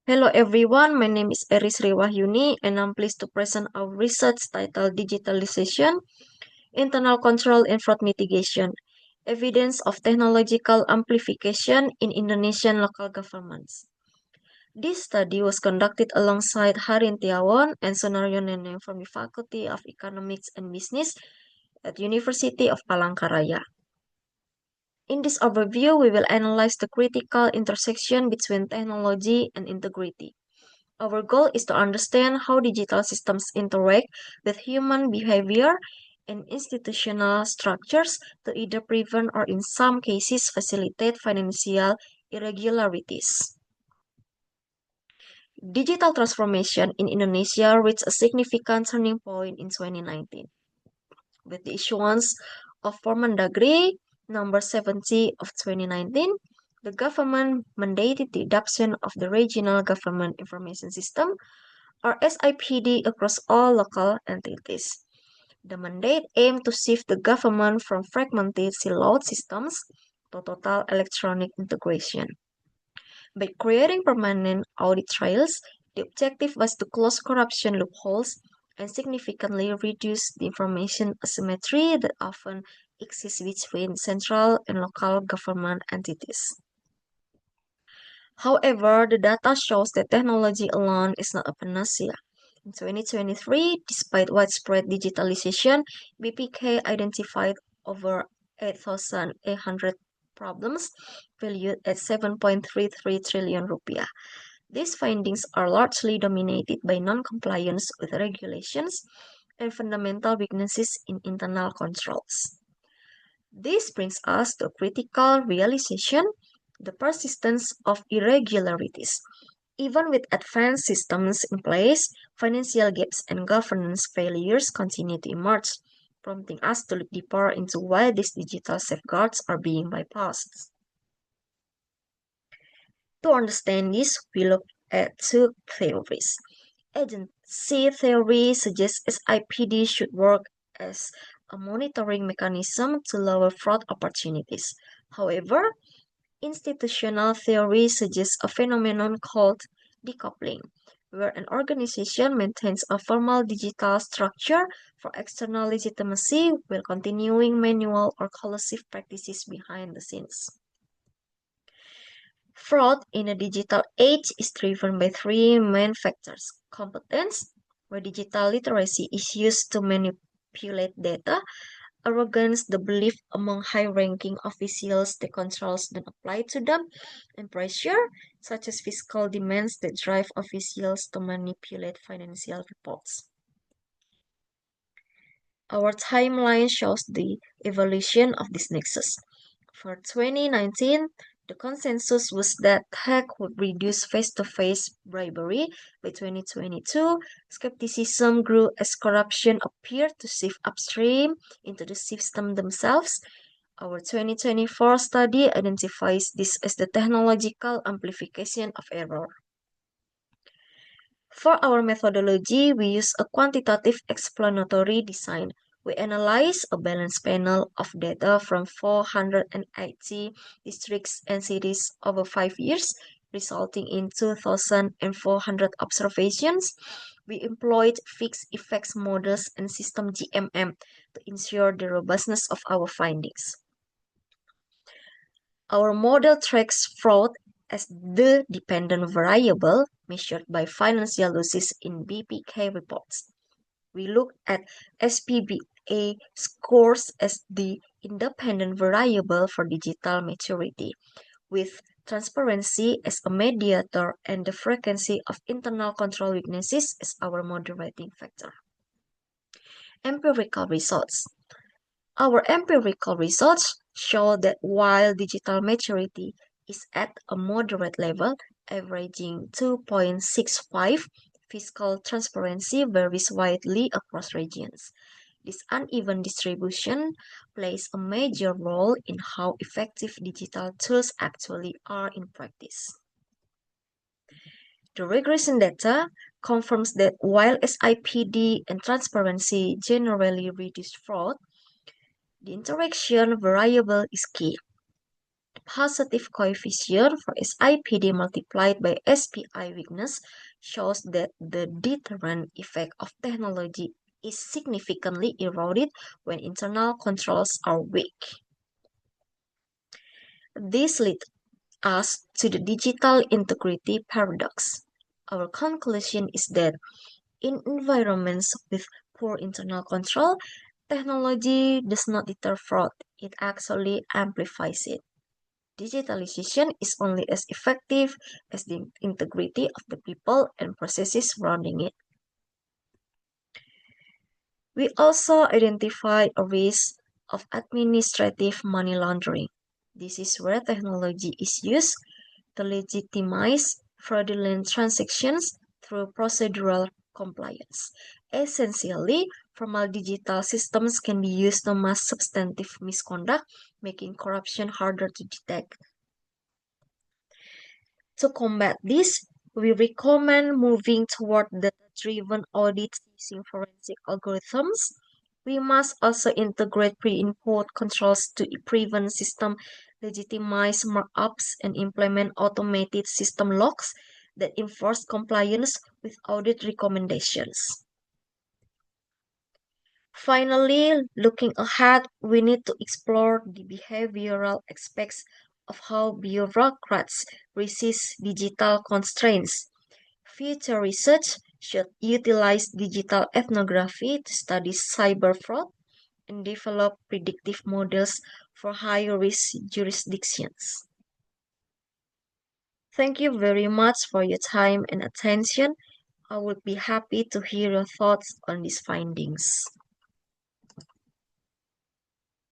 Hello everyone, my name is Eris Rewahyuni and I'm pleased to present our research titled Digitalization, Internal Control and Fraud Mitigation, Evidence of Technological Amplification in Indonesian Local Governments. This study was conducted alongside Harin Tiawan and Sonario Neneng from the Faculty of Economics and Business at University of Palangkaraya. In this overview, we will analyze the critical intersection between technology and integrity. Our goal is to understand how digital systems interact with human behavior and institutional structures to either prevent or in some cases facilitate financial irregularities. Digital transformation in Indonesia reached a significant turning point in 2019 with the issuance of Permendagri number 70 of 2019. The government mandated the adoption of the Regional Government Information System or SIPD across all local entities. The mandate aimed to shift the government from fragmented siloed systems to total electronic integration. By creating permanent audit trails, the objective was to close corruption loopholes and significantly reduce the information asymmetry that often exists between central and local government entities. However, the data shows that technology alone is not a panacea. In 2023, despite widespread digitalization, BPK identified over 8,800 problems valued at 7.33 trillion rupiah. These findings are largely dominated by non-compliance with regulations and fundamental weaknesses in internal controls. This brings us to a critical realization: the persistence of irregularities. Even with advanced systems in place, financial gaps and governance failures continue to emerge, prompting us to look deeper into why these digital safeguards are being bypassed. To understand this, we look at two theories. Agency theory suggests SIPD should work as a monitoring mechanism to lower fraud opportunities. However, institutional theory suggests a phenomenon called decoupling, where an organization maintains a formal digital structure for external legitimacy while continuing manual or collusive practices behind the scenes. Fraud in a digital age is driven by three main factors: competence, where digital literacy is used to manipulate data; arrogance, the belief among high-ranking officials that controls don't apply to them; and pressure, such as fiscal demands that drive officials to manipulate financial reports. Our timeline shows the evolution of this nexus. For 2019, the consensus was that tech would reduce face-to-face bribery. By 2022, skepticism grew as corruption appeared to sift upstream into the system themselves. Our 2024 study identifies this as the technological amplification of error. For our methodology, we use a quantitative explanatory design. We analyze a balanced panel of data from 480 districts and cities over 5 years, resulting in 2,400 observations. We employed fixed effects models and system GMM to ensure the robustness of our findings. Our model tracks fraud as the dependent variable measured by financial losses in BPK reports. We look at SPBA scores as the independent variable for digital maturity, with transparency as a mediator and the frequency of internal control weaknesses as our moderating factor. Empirical results. Our empirical results show that while digital maturity is at a moderate level, averaging 2.65, fiscal transparency varies widely across regions. This uneven distribution plays a major role in how effective digital tools actually are in practice. The regression data confirms that while SIPD and transparency generally reduce fraud, the interaction variable is key. positive coefficient for SIPD multiplied by SPI weakness shows that the deterrent effect of technology is significantly eroded when internal controls are weak. This leads us to the digital integrity paradox. Our conclusion is that in environments with poor internal control, technology does not deter fraud, it actually amplifies it. Digitalization is only as effective as the integrity of the people and processes surrounding it. We also identify a risk of administrative money laundering. This is where technology is used to legitimize fraudulent transactions through procedural compliance. Essentially, formal digital systems can be used to mask substantive misconduct, making corruption harder to detect. To combat this, we recommend moving toward data-driven audits using forensic algorithms. We must also integrate pre-input controls to prevent system legitimize markups and implement automated system locks that enforce compliance with audit recommendations. Finally, looking ahead, we need to explore the behavioral aspects of how bureaucrats resist digital constraints. Future research should utilize digital ethnography to study cyber fraud and develop predictive models for high-risk jurisdictions. Thank you very much for your time and attention. I would be happy to hear your thoughts on these findings.